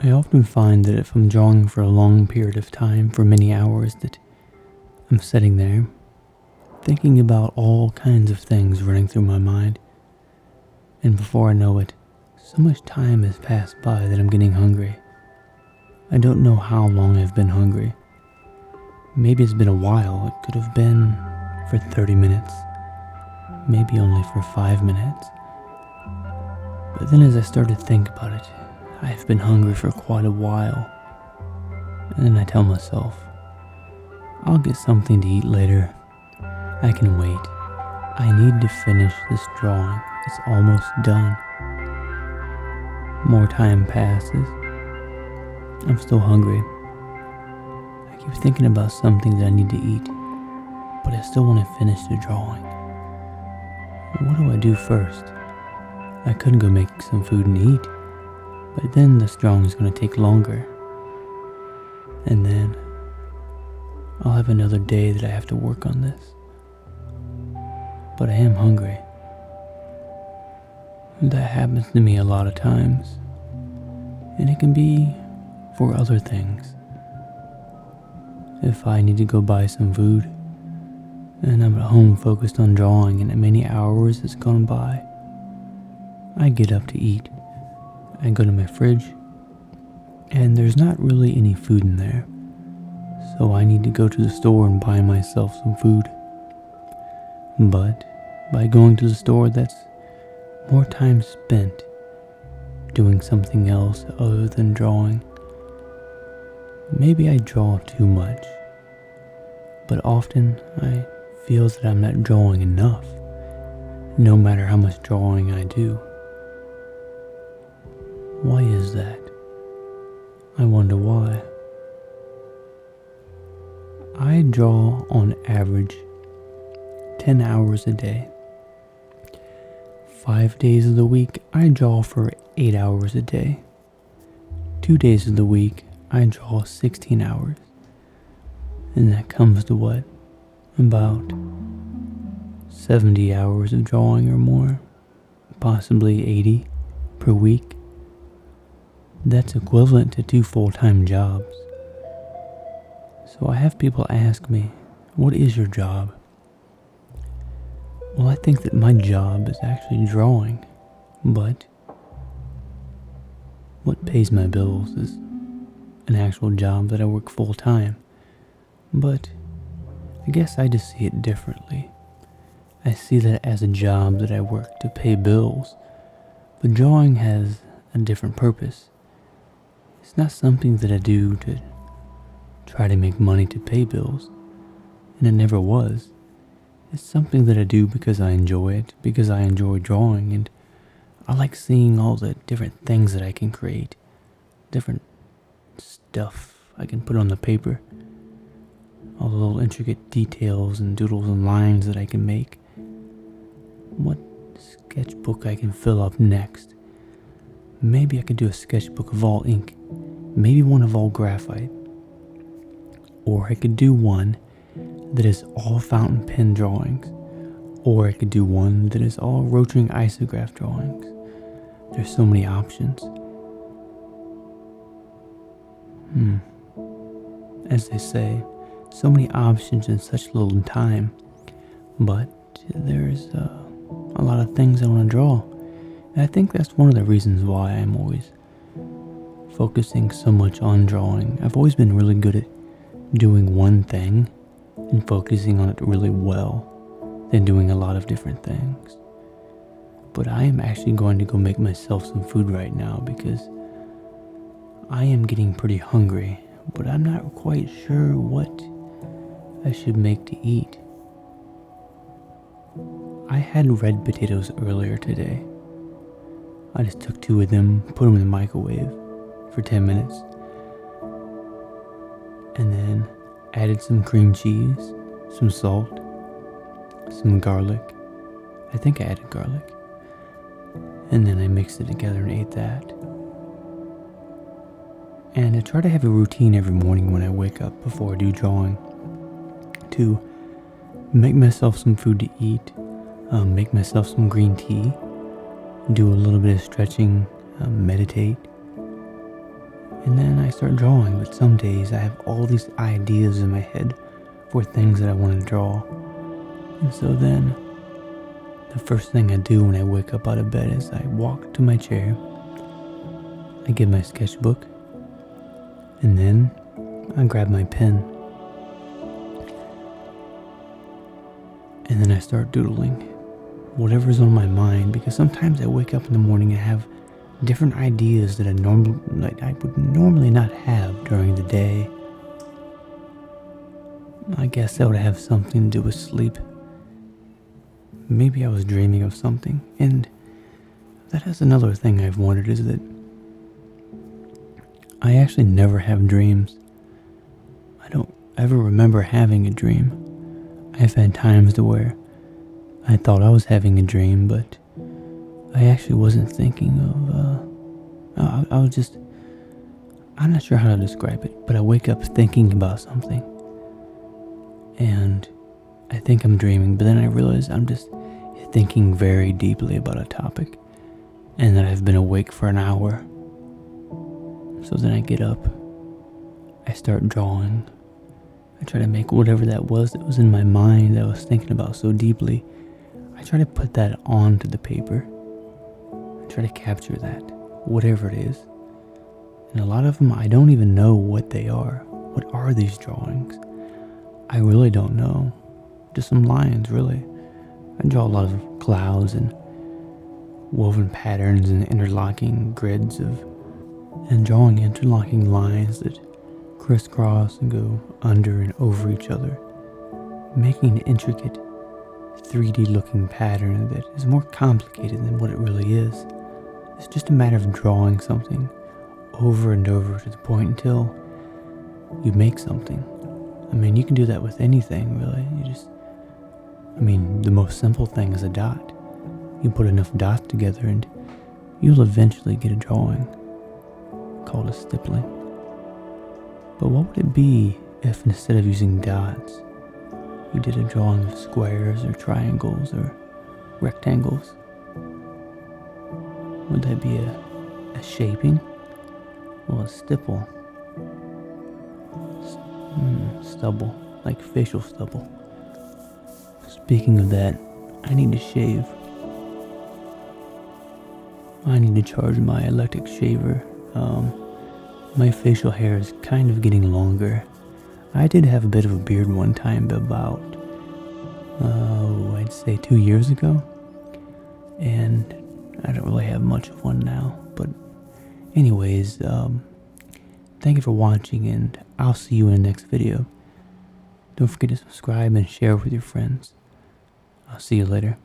I often find that if I'm drawing for a long period of time, for many hours, that I'm sitting there thinking about all kinds of things running through my mind. And before I know it, so much time has passed by that I'm getting hungry. I don't know how long I've been hungry. Maybe it's been a while. It could have been for 30 minutes. Maybe only for 5 minutes. But then as I started to think about it, I've been hungry for quite a while. And then I tell myself, I'll get something to eat later. I can wait. I need to finish this drawing. It's almost done. More time passes. I'm still hungry. I keep thinking about something that I need to eat, but I still want to finish the drawing. What do I do first? I could go make some food and eat, but then this drawing is going to take longer. And then I'll have another day that I have to work on this. But I am hungry. That happens to me a lot of times. And it can be for other things. If I need to go buy some food, and I'm at home focused on drawing and many hours has gone by, I get up to eat. I go to my fridge, and there's not really any food in there. So I need to go to the store and buy myself some food. But by going to the store, that's more time spent doing something else other than drawing. Maybe I draw too much, but often I feel that I'm not drawing enough, no matter how much drawing I do. Why is that? I wonder why. I draw on average 10 hours a day. 5 days of the week, I draw for 8 hours a day. 2 days of the week, I draw 16 hours. And that comes to what? About 70 hours of drawing or more. Possibly 80 per week. That's equivalent to 2 full-time jobs. So I have people ask me, what is your job? Well, I think that my job is actually drawing, but what pays my bills is an actual job that I work full-time. But I guess I just see it differently. I see that as a job that I work to pay bills, but drawing has a different purpose. It's not something that I do to try to make money to pay bills, and it never was. It's something that I do because I enjoy it, because I enjoy drawing, and I like seeing all the different things that I can create, different stuff I can put on the paper, all the little intricate details and doodles and lines that I can make, what sketchbook I can fill up next. Maybe I could do a sketchbook of all ink, maybe one of all graphite, or I could do one that is all fountain pen drawings, or I could do one that is all rotring isograph drawings. There's so many options. As they say, so many options in such little time, but there's a lot of things I want to draw. And I think that's one of the reasons why I'm always focusing so much on drawing. I've always been really good at doing one thing and focusing on it really well than doing a lot of different things. But I am actually going to go make myself some food right now because I am getting pretty hungry, but I'm not quite sure what I should make to eat. I had red potatoes earlier today. I just took 2 of them, put them in the microwave for 10 minutes, and then added some cream cheese, some salt, some garlic. I think I added garlic. And then I mixed it together and ate that. And I try to have a routine every morning when I wake up before I do drawing to make myself some food to eat, make myself some green tea, do a little bit of stretching, meditate, And then I start drawing, but some days I have all these ideas in my head for things that I want to draw. And so then, the first thing I do when I wake up out of bed is I walk to my chair, I get my sketchbook, and then I grab my pen. And then I start doodling whatever's on my mind, because sometimes I wake up in the morning and have different ideas that I would normally not have during the day. I guess that would have something to do with sleep. Maybe I was dreaming of something. And that is another thing I've wondered, is that I actually never have dreams. I don't ever remember having a dream. I've had times to where I thought I was having a dream, but I actually wasn't thinking of, I'm not sure how to describe it, but I wake up thinking about something, and I think I'm dreaming, but then I realize I'm just thinking very deeply about a topic, and that I've been awake for an hour. So then I get up, I start drawing, I try to make whatever that was in my mind that I was thinking about so deeply. I try to put that onto the paper. I try to capture that, whatever it is. And a lot of them, I don't even know what they are. What are these drawings? I really don't know. Just some lines, really. I draw a lot of clouds and woven patterns and interlocking grids and drawing interlocking lines that crisscross and go under and over each other, making an intricate 3D looking pattern that is more complicated than what it really is. It's just a matter of drawing something over and over to the point until you make something. I mean, you can do that with anything, really. The most simple thing is a dot. You put enough dots together and you'll eventually get a drawing called a stippling. But what would it be if instead of using dots, you did a drawing of squares or triangles or rectangles? Would that be a shaping? Well, a stipple. Stubble, like facial stubble. Speaking of that, I need to shave. I need to charge my electric shaver. My facial hair is kind of getting longer. I did have a bit of a beard one time, about, I'd say 2 years ago. And I don't really have much of one now. But anyways, thank you for watching, and I'll see you in the next video. Don't forget to subscribe and share with your friends. I'll see you later.